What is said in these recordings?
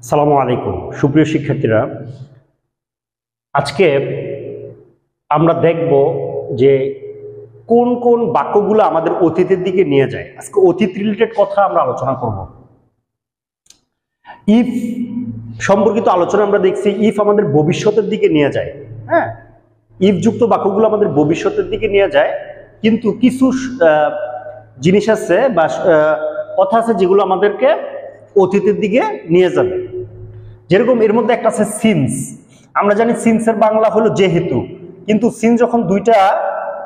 আসসালামু আলাইকুম সুপ্রিয় শিক্ষার্থীরা, আজকে আমরা দেখব যে কোন কোন বাক্যগুলো আমাদের অতীতের দিকে নিয়ে যায়। আজকে অতীত রিলেটেড কথা আমরা আলোচনা করব। ইফ সম্পর্কিত আলোচনা আমরা দেখছি ইফ আমাদের ভবিষ্যতের দিকে নিয়ে যায়। হ্যাঁ, ইফ যুক্ত বাক্যগুলো আমাদের ভবিষ্যতের দিকে নিয়ে যায়, কিন্তু কিছু জিনিস আছে বা কথা আছে যেগুলো আমাদেরকে অতীতের দিকে নিয়ে যাবে। যেরকম এর মধ্যে একটা আছে সিন্স। আমরা জানি সিন্সের বাংলা হলো যেহেতু, কিন্তু সিন্স যখন দুইটা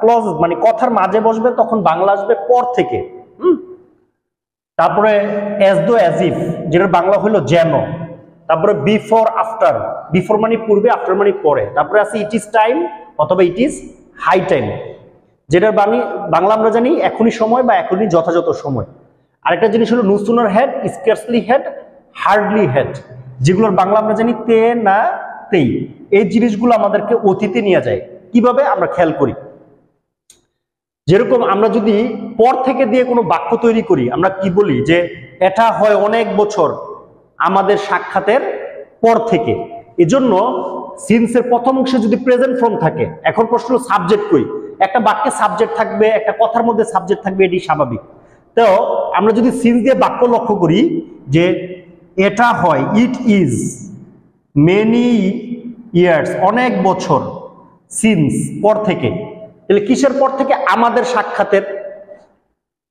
ক্লজ মানে কথার মাঝে বসবে তখন বাংলা আসবে পর থেকে। তারপরে অ্যাজ দো অ্যাজ ইফ, যেটার বাংলা হলো যেন। তারপরে বিফোর আফটার, বিফোর মানে পূর্বে, আফটার মানে পরে। তারপরে আছে ইট ইজ টাইম অথবা ইট ইজ হাই টাইম, যেটার বাংলা আমরা জানি এখনই সময় বা এখনই যথাযথ সময়। আরেকটা জিনিস হলো no sooner had, scarcely had, hardly had, যেগুলোর বাংলা আমরা জানি তে না তেই। এই জিনিসগুলো আমাদেরকে অতীতে নিয়ে যায়। কিভাবে আমরা খেয়াল করি, যেরকম আমরা যদি পর থেকে দিয়ে কোনো বাক্য তৈরি করি, আমরা কি বলি যে এটা হয় অনেক বছর আমাদের সাক্ষাতের পর থেকে। এজন্য সিন্সের প্রথম অংশে যদি প্রেজেন্ট ফর্ম থাকে, এখন প্রশ্ন হলো সাবজেক্ট কই। একটা বাক্যে সাবজেক্ট থাকবে, একটা কথার মধ্যে সাবজেক্ট থাকবে, এটি স্বাভাবিক। তো আমরা যদি সিন্স দিয়ে বাক্য লক্ষ্য করি যে এটা হয়, ইট ইজ মেনি ইয়ার্স, অনেক বছর, সিন্স পর থেকে, তাহলে কিসের পর থেকে? আমাদের সাক্ষাতের।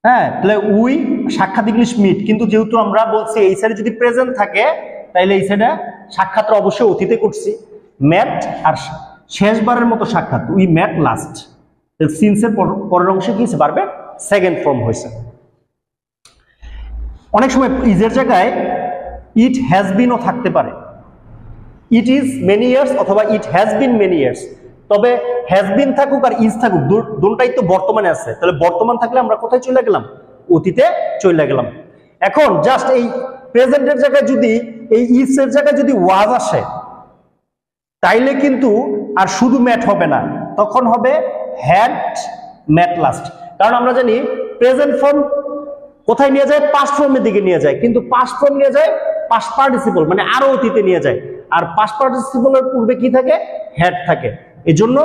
হ্যাঁ, তাহলে উই সাক্ষাৎ ইংলিশ মিট, কিন্তু যেহেতু আমরা বলছি এই সাইডে যদি প্রেজেন্ট থাকে তাহলে এই সাইডে সাক্ষাৎটা অবশ্যই অতীতে করছি। ম্যাট আর শেষবারের মতো সাক্ষাৎ, উই ম্যাট লাস্ট। সিন্সের পরের অংশে কি পারবে সেকেন্ড ফর্ম হয়েছে। অনেক সময় ইজের জায়গায় ইট হ্যাজ বিনও থাকতে পারে। ইট ইজ মেনি ইয়ার্স অথবা it has been many years. তবে হ্যাজ বিন থাকুক আর ইজ থাকুক, দুটোই তো বর্তমানে আছে। তাহলে বর্তমান থাকলে আমরা কোথায় চলে গেলাম? অতীতে চলে গেলাম। এখন জাস্ট এই প্রেজেন্টের জায়গায় যদি এই ইজ এর জায়গায় যদি ওয়াজ আসে, তাইলে কিন্তু আর শুধু ম্যাট হবে না, তখন হবে হ্যাড ম্যাট লাস্ট। কারণ আমরা জানি প্রেজেন্ট ফর্ম কোথায় নিয়ে যায়? পাস্ট ফর্মের দিকে নিয়ে যায়, কিন্তু পাস্ট ফর্ম নিয়ে যায় পাস্ট পার্টিসিপল, মানে আরো অতীতে নিয়ে যায়। আর পাস্ট পার্টিসিপলের পূর্বে কি থাকে? হ্যাড থাকে। এজন্য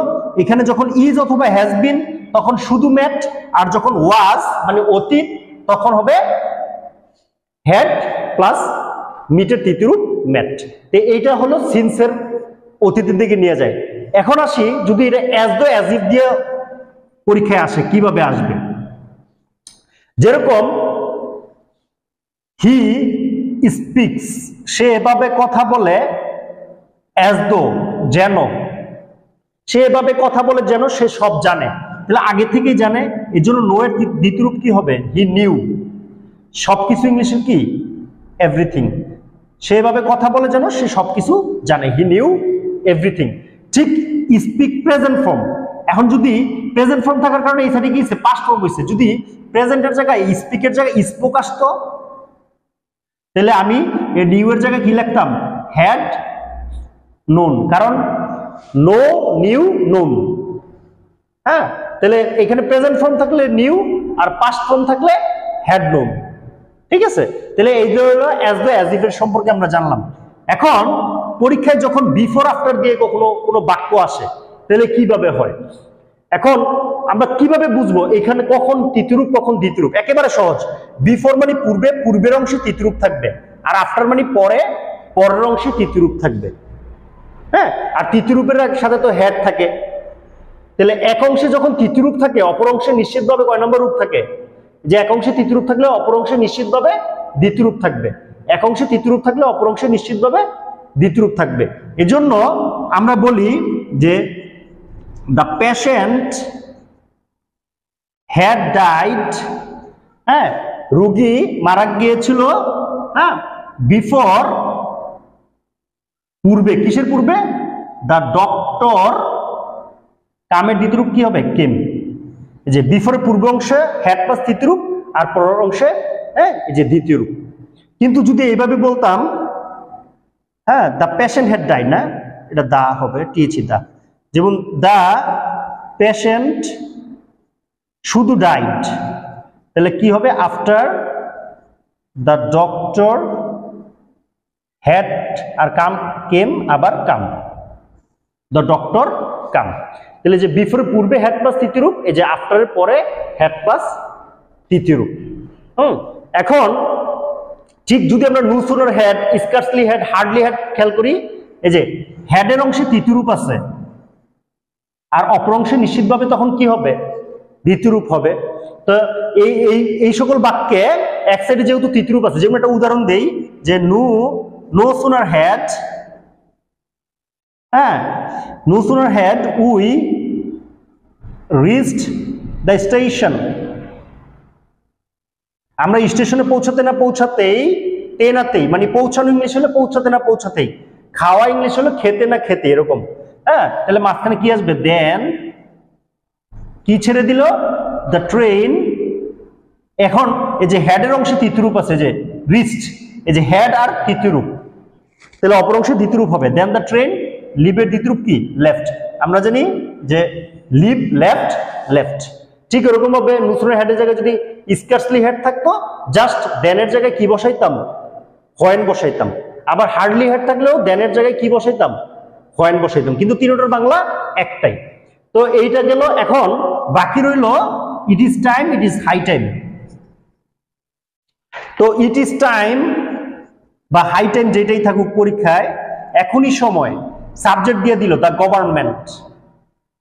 এখানে যখন ইজ অথবা হ্যাজ বিন তখন শুধু ম্যাট, আর যখন ওয়াজ মানে অতীত তখন হবে হ্যাড প্লাস মিটের তৃতীয় রূপ ম্যাট। তো এইটা হলো সিন্সের অতীতের দিকে নিয়ে যায়। এখন আসি, যদি এটা অ্যাজ দো অ্যাজ ইফ দিয়ে পরীক্ষায় আসে, কিভাবে আসবে? যেরকম হি স্পিক্স, সে এভাবে কথা বলে, অ্যাজ দো যেন, সে এভাবে কথা বলে যেন সে সব জানে। তাহলে আগে থেকেই জানে, এই জন্য নো এর দ্বিতীয় রূপ কি হবে? He knew. সবকিছু ইংলিশের কি? এভরিথিং। সে এভাবে কথা বলে যেন সে সবকিছু জানে, হি নিউ এভরিথিং। ঠিক স্পিক প্রেজেন্ট ফর্ম। এখন যদি প্রেজেন্ট ফর্ম থাকার কারণে এই সাইডে কি পাস্ট ফর্ম হয়েছে, যদি প্রেজেন্টের জায়গায় স্পিকের জায়গায় স্পোক আসতো, তাহলে আমি এই নিউ এর জায়গায় কি লিখতাম? Had known. কারণ নো নিউ নোন। হ্যাঁ, তাহলে এখানে প্রেজেন্ট ফর্ম থাকলে নিউ আর পাস্ট ফর্ম থাকলে হ্যাড নোন। ঠিক আছে, তাহলে এই যে হলো অ্যাজ দো অ্যাজ ইফ এর সম্পর্কে আমরা জানলাম। এখন পরীক্ষায় যখন বিফোর আফটার দিয়ে কোনো বাক্য আসে তাহলে কিভাবে হয়? এখন আমরা কিভাবে বুঝবো এখানে কখন তৃতীয় রূপ কখন দ্বিতীয় রূপ? একেবারে সহজ। বিফোর মানে পূর্বে, পূর্বের অংশে তৃতীয় রূপ থাকবে, আর আফটার মানে পরে, পরের অংশে তৃতীয় রূপ থাকবে। হ্যাঁ, আর তৃতীয় রূপের সাথে তো হ্যাড থাকে। তাহলে এক অংশে যখন তৃতীয় রূপ থাকে, অপর অংশে নিশ্চিতভাবে কয় নম্বর রূপ থাকে? যে এক অংশে তৃতীয় রূপ থাকলে অপর অংশে নিশ্চিতভাবে দ্বিতীয় রূপ থাকবে, এক অংশে তৃতীয় রূপ থাকলে অপর অংশে নিশ্চিতভাবে দ্বিতীয় রূপ থাকবে। এজন্য আমরা বলি যে দ্য পেশেন্ট হ্যাড ডাইড, হ্যাঁ, রোগী মারা গিয়েছিল, হ্যাঁ, বিফোর পূর্বে। কিসের পূর্বে? দ্য ডক্টর কামের দ্বিতীয় রূপ কি হবে? কেম। যে বিফোরের পূর্ব অংশে হ্যাড প্লাস তৃতীয় রূপ, আর পরের অংশে হ্যাঁ এই যে দ্বিতীয় রূপ। কিন্তু যদি এইভাবে বলতাম, হ্যাঁ, দ্য পেশেন্ট হ্যাড ডাইড, না, এটা দা হবে, টিএচি দা। যেমন দা পেশেন্ট শুধু ডাইড, তাহলে কি হবে? আফটার দ্য ডক্টর হ্যাড আর কাম, কেম আবার কাম, দ্য ডক্টর কাম। তাহলে যে বিফোর পূর্বে হ্যাড প্লাস তৃতীয় রূপ, এই যে আফটারের পরে হ্যাড প্লাস তৃতীয় রূপ। এখন ঠিক যদি আমরা no sooner had, scarcely had, hardly had খেয়াল করি, এই যে হ্যাডের অংশে তৃতীয় রূপ আছে আর অপর অংশে নিশ্চিতভাবে তখন কি হবে? দ্বিতীয় রূপ হবে। তো এই সকল বাক্যে এক সাইডে যেহেতু তৃতীয় রূপ আছে, যেমন একটা উদাহরণ দেই যে নো সুনার হ্যাড, হ্যাঁ, no sooner had we reached the station, আমরা স্টেশনে পৌঁছাতে না পৌঁছাতেই, তেনাতেই, মানে পৌঁছানো ইংলিশ হলে পৌঁছাতে না পৌঁছাতেই, খাওয়া ইংলিশ হলো খেতে না খেতে, এরকম। হ্যাঁ, তাহলে মাঝখানে কি আসবে? দেন কি ছেড়ে দিল? The train. এখন এই যে হ্যাডের অংশে তৃতীয় রূপ আছে, যে রিচড, এই যে হ্যাড আর তৃতীয় রূপ, তাহলে অপর অংশে দ্বিতীয় রূপ হবে দেন দ্য ট্রেন। লিভের দ্বিতীয় রূপ কি? লেফট। আমরা জানি যে লিভ লেফট, লেফট। ঠিক এরকম ভাবে নুসরানের হ্যাডের জায়গায় যদি স্কার্সলি হ্যাড থাকতো, জাস্ট দেনের জায়গায় কি বসাইতাম? হোয়েন বসাইতাম। আবার হার্ডলি হ্যাড থাকলেও দেনের জায়গায় কি বসাইতাম? হোয়েন বসাইতাম। কিন্তু তিনটার বাংলা একটাই। তো এইটা গেল। এখন বাকি রইল it is time, it is high time. তো ইট ইজ টাইম বা হাই টাইম যেটাই থাকুক পরীক্ষায়, এখনই সময়, সাবজেক্ট দিয়ে দিল দ্য গভর্নমেন্ট,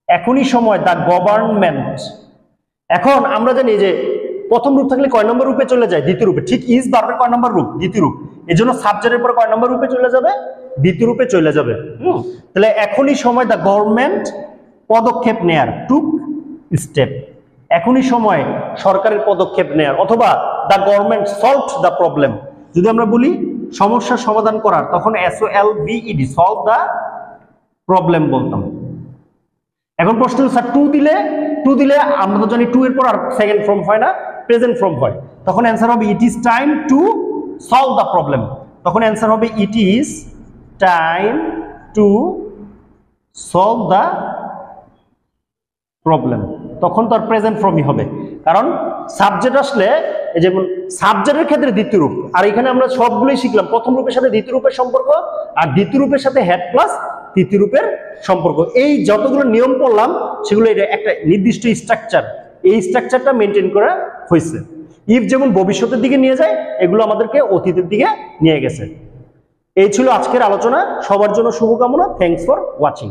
এখনই সময় দ্য গভর্নমেন্ট। এখন আমরা জানি যে প্রথম রূপ থাকলে কয় নম্বর রূপে চলে যায়? দ্বিতীয় রূপে। ঠিক ইজ ভার্বের কয় নম্বর রূপ? দ্বিতীয় রূপ। এই জন্য সাবজেক্টের পর কয় নম্বর রূপে চলে যাবে? দ্বিতীয় রূপে চলে যাবে। তাহলে এখনই সময় দ্য গভর্নমেন্ট পদক্ষেপ নেয়ার, টুক স্টেপ, এখনই সময় সরকারের পদক্ষেপ নেয়ার, অথবা the government solved the problem. যদি আমরা বলি সমস্যার সমাধান করার, তখন SOLVED, সলভ দ্য প্রবলেম বলতাম। এখন প্রশ্ন, স্যার টু দিলে আমরা তো জানি টু এর পর আর সেকেন্ড ফর্ম হয় না, প্রেজেন্ট ফর্ম হয়। তখন অ্যান্সার হবে ইট is time to solve the problem. তখন অ্যান্সার হবে ইট is time to solve the problem. তখন তো আর প্রেজেন্ট ফর্মই হবে, কারণ সাবজেক্ট আসলে, যেমন সাবজেক্টের ক্ষেত্রে দ্বিতীয় রূপ, আর এখানে আমরা সবগুলোই শিখলাম প্রথম রূপের সাথে দ্বিতীয় রূপের সম্পর্ক, আর দ্বিতীয় রূপের সাথে হ্যাড প্লাস তৃতীয় রূপের সম্পর্ক। এই যতগুলো নিয়ম পড়লাম সেগুলো একটা নির্দিষ্ট স্ট্রাকচার, এই স্ট্রাকচারটা মেনটেন করা হয়েছে। ইফ যেমন ভবিষ্যতের দিকে নিয়ে যায়, এগুলো আমাদেরকে অতীতের দিকে নিয়ে গেছে। এই ছিল আজকের আলোচনা। সবার জন্য শুভকামনা। Thanks for watching.